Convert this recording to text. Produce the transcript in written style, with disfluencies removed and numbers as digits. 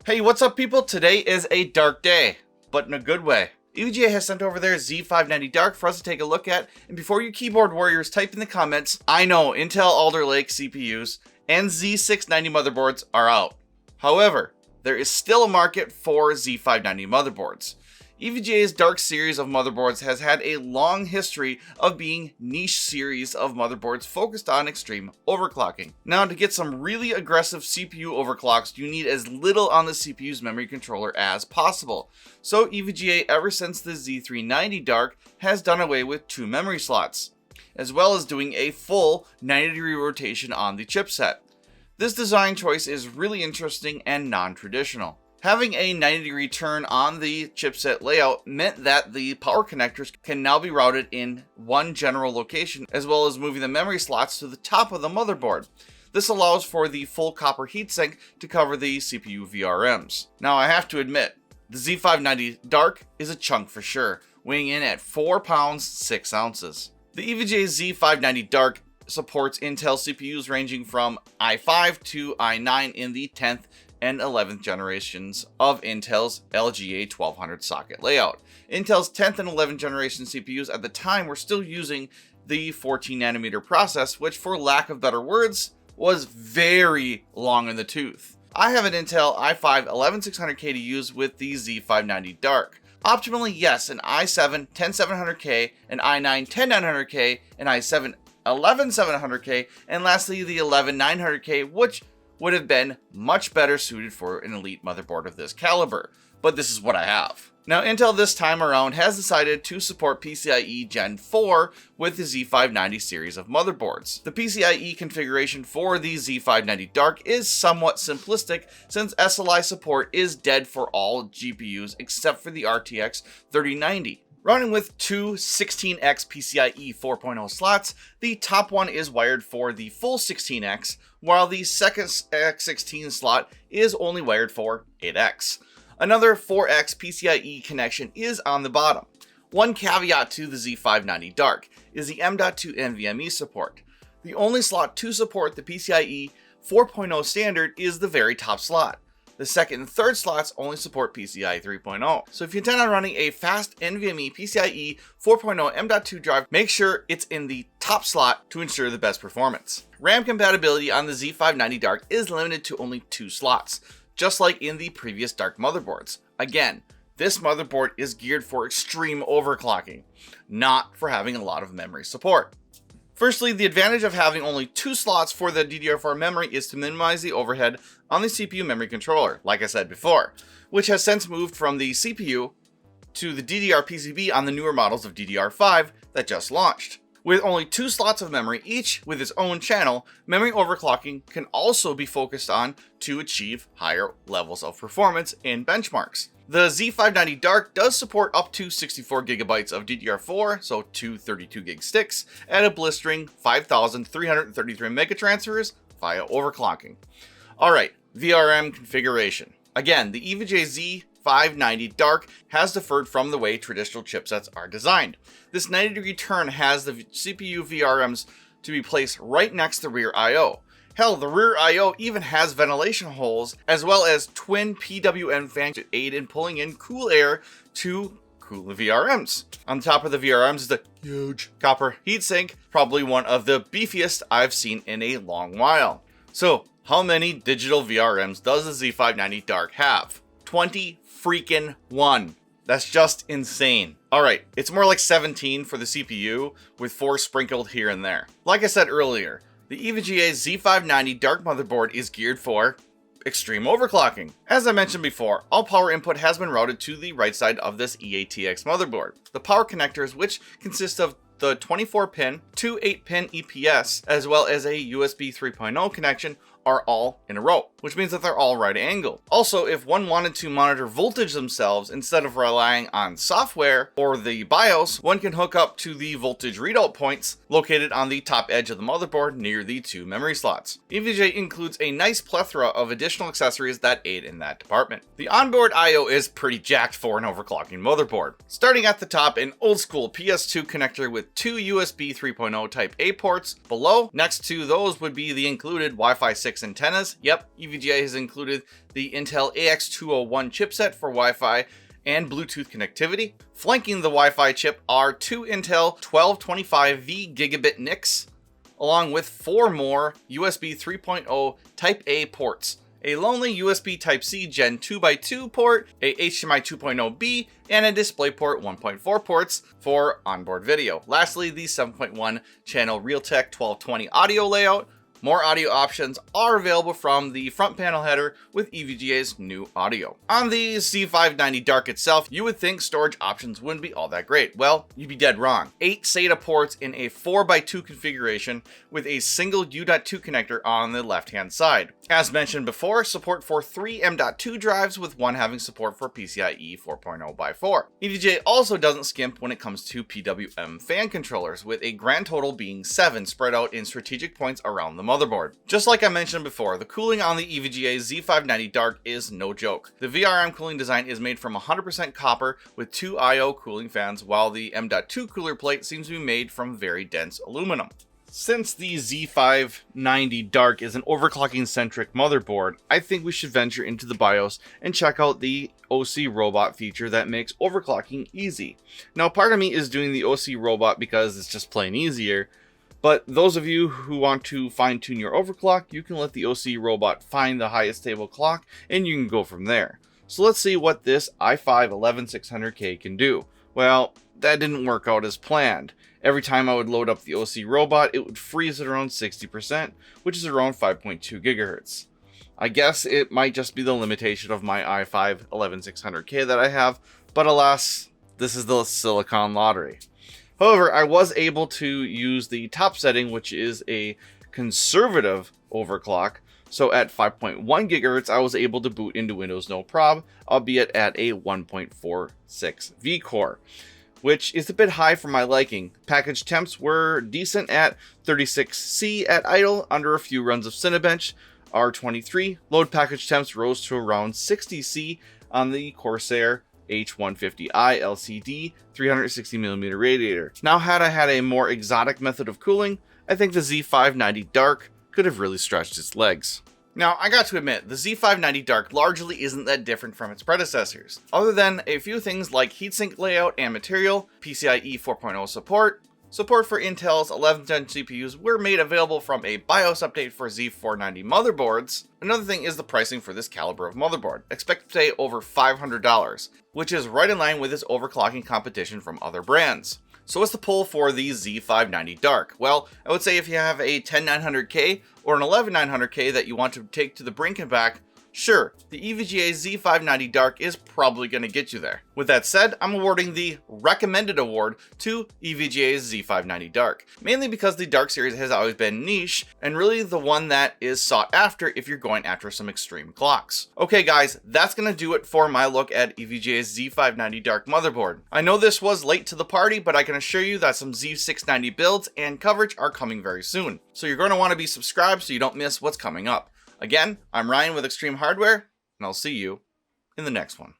Hey, what's up people? Today is a dark day, but in a good way. EVGA has sent over their Z590 Dark for us to take a look at, and before you keyboard warriors type in the comments, I know Intel Alder Lake CPUs and Z690 motherboards are out. However, there is still a market for Z590 motherboards. EVGA's Dark series of motherboards has had a long history of being niche series of motherboards focused on extreme overclocking. Now, to get some really aggressive CPU overclocks, you need as little on the CPU's memory controller as possible. So EVGA, ever since the Z390 Dark, has done away with 2 memory slots, as well as doing a full 90-degree rotation on the chipset. This design choice is really interesting and non-traditional. Having a 90-degree turn on the chipset layout meant that the power connectors can now be routed in one general location, as well as moving the memory slots to the top of the motherboard. This allows for the full copper heatsink to cover the CPU VRMs. Now, I have to admit, the Z590 Dark is a chunk for sure, weighing in at 4 pounds 6 ounces. The EVGA Z590 Dark supports Intel CPUs ranging from i5 to i9 in the 10th and 11th generations of Intel's EVGA 1200 socket layout. Intel's 10th and 11th generation CPUs at the time were still using the 14nm process, which, for lack of better words, was very long in the tooth. I have an Intel i5 11600K to use with the Z590 Dark. Optimally, yes, an i7 10700K, an i9 10900K, an i7 11700K, and lastly the 11900K, which would have been much better suited for an elite motherboard of this caliber, but this is what I have. Now, Intel this time around has decided to support PCIe Gen 4 with the Z590 series of motherboards. The PCIe configuration for the Z590 Dark is somewhat simplistic, since SLI support is dead for all GPUs except for the RTX 3090. Running with two 16x PCIe 4.0 slots, the top one is wired for the full 16x, while the second X16 slot is only wired for 8x. Another 4x PCIe connection is on the bottom. One caveat to the Z590 Dark is the M.2 NVMe support. The only slot to support the PCIe 4.0 standard is the very top slot. The second and third slots only support PCIe 3.0. So if you intend on running a fast NVMe PCIe 4.0 M.2 drive, make sure it's in the top slot to ensure the best performance. RAM compatibility on the Z590 Dark is limited to only 2 slots, just like in the previous Dark motherboards. Again, this motherboard is geared for extreme overclocking, not for having a lot of memory support. Firstly, the advantage of having only 2 slots for the DDR4 memory is to minimize the overhead on the CPU memory controller, like I said before, which has since moved from the CPU to the DDR PCB on the newer models of DDR5 that just launched. With only 2 slots of memory each with its own channel, memory overclocking can also be focused on to achieve higher levels of performance in benchmarks. The Z590 Dark does support up to 64GB of DDR4, so 2 32GB sticks, at a blistering 5,333 megatransfers via overclocking. Alright, VRM configuration. Again, the EVGA Z590 Dark has differed from the way traditional chipsets are designed. This 90-degree turn has the CPU VRMs to be placed right next to rear I/O. Hell, the rear I/O even has ventilation holes, as well as twin PWM fans to aid in pulling in cool air to cool the VRMs. On top of the VRMs is the huge copper heatsink, probably one of the beefiest I've seen in a long while. So, how many digital VRMs does the Z590 Dark have? 20 freaking 1. That's just insane. Alright, it's more like 17 for the CPU, with 4 sprinkled here and there. Like I said earlier, the EVGA Z590 Dark motherboard is geared for extreme overclocking. As I mentioned before, all power input has been routed to the right side of this EATX motherboard. The power connectors, which consist of the 24-pin, 2 8-pin EPS, as well as a USB 3.0 connection, are all in a row, which means that they're all right angled. Also, if one wanted to monitor voltage themselves instead of relying on software or the BIOS, one can hook up to the voltage readout points located on the top edge of the motherboard near the 2 memory slots. EVGA includes a nice plethora of additional accessories that aid in that department. The onboard I/O is pretty jacked for an overclocking motherboard. Starting at the top, an old school PS2 connector with 2 USB 3.0 Type A ports. Below, next to those would be the included Wi-Fi 6 6 antennas. Yep, EVGA has included the Intel AX201 chipset for Wi-Fi and Bluetooth connectivity. Flanking the Wi-Fi chip are 2 Intel 1225V gigabit NICs, along with 4 more USB 3.0 Type A ports, a lonely USB Type-C Gen 2x2 port, a HDMI 2.0B, and a DisplayPort 1.4 ports for onboard video. Lastly, the 7.1 channel Realtek 1220 audio layout. More audio options are available from the front panel header with EVGA's new audio. On the Z590 Dark itself, you would think storage options wouldn't be all that great. Well, you'd be dead wrong. 8 SATA ports in a 4x2 configuration with a single U.2 connector on the left-hand side. As mentioned before, support for 3 M.2 drives, with one having support for PCIe 4.0x4. EVGA also doesn't skimp when it comes to PWM fan controllers, with a grand total being 7 spread out in strategic points around the motherboard. Just like I mentioned before, the cooling on the EVGA Z590 Dark is no joke. The VRM cooling design is made from 100% copper with 2 I/O cooling fans, while the M.2 cooler plate seems to be made from very dense aluminum. Since the Z590 Dark is an overclocking-centric motherboard, I think we should venture into the BIOS and check out the OC Robot feature that makes overclocking easy. Now, part of me is doing the OC Robot because it's just plain easier, but those of you who want to fine-tune your overclock, you can let the OC Robot find the highest stable clock, and you can go from there. So let's see what this i5-11600K can do. Well, that didn't work out as planned. Every time I would load up the OC Robot, it would freeze at around 60%, which is around 5.2 gigahertz. I guess it might just be the limitation of my i5-11600K that I have, but alas, this is the silicon lottery. However, I was able to use the top setting, which is a conservative overclock. So at 5.1 gigahertz, I was able to boot into Windows no prob, albeit at a 1.46 V-core, which is a bit high for my liking. Package temps were decent at 36C at idle, under a few runs of Cinebench. R23 load package temps rose to around 60C on the Corsair H150i LCD 360mm radiator. Now, had I had a more exotic method of cooling, I think the Z590 Dark could have really stretched its legs. Now, I got to admit, the Z590 Dark largely isn't that different from its predecessors, other than a few things like heatsink layout and material, PCIe 4.0 support for Intel's 11th gen CPUs were made available from a BIOS update for Z490 motherboards. Another thing is the pricing for this caliber of motherboard, expected to pay over $500, which is right in line with its overclocking competition from other brands. So what's the pull for the Z590 Dark? Well, I would say if you have a 10900K or an 11900K that you want to take to the brink and back, sure, the EVGA Z590 Dark is probably going to get you there. With that said, I'm awarding the recommended award to EVGA's Z590 Dark, mainly because the Dark series has always been niche and really the one that is sought after if you're going after some extreme clocks. Okay guys, that's going to do it for my look at EVGA's Z590 Dark motherboard. I know this was late to the party, but I can assure you that some Z690 builds and coverage are coming very soon. So you're going to want to be subscribed so you don't miss what's coming up. Again, I'm Ryan with Extreme Hardware, and I'll see you in the next one.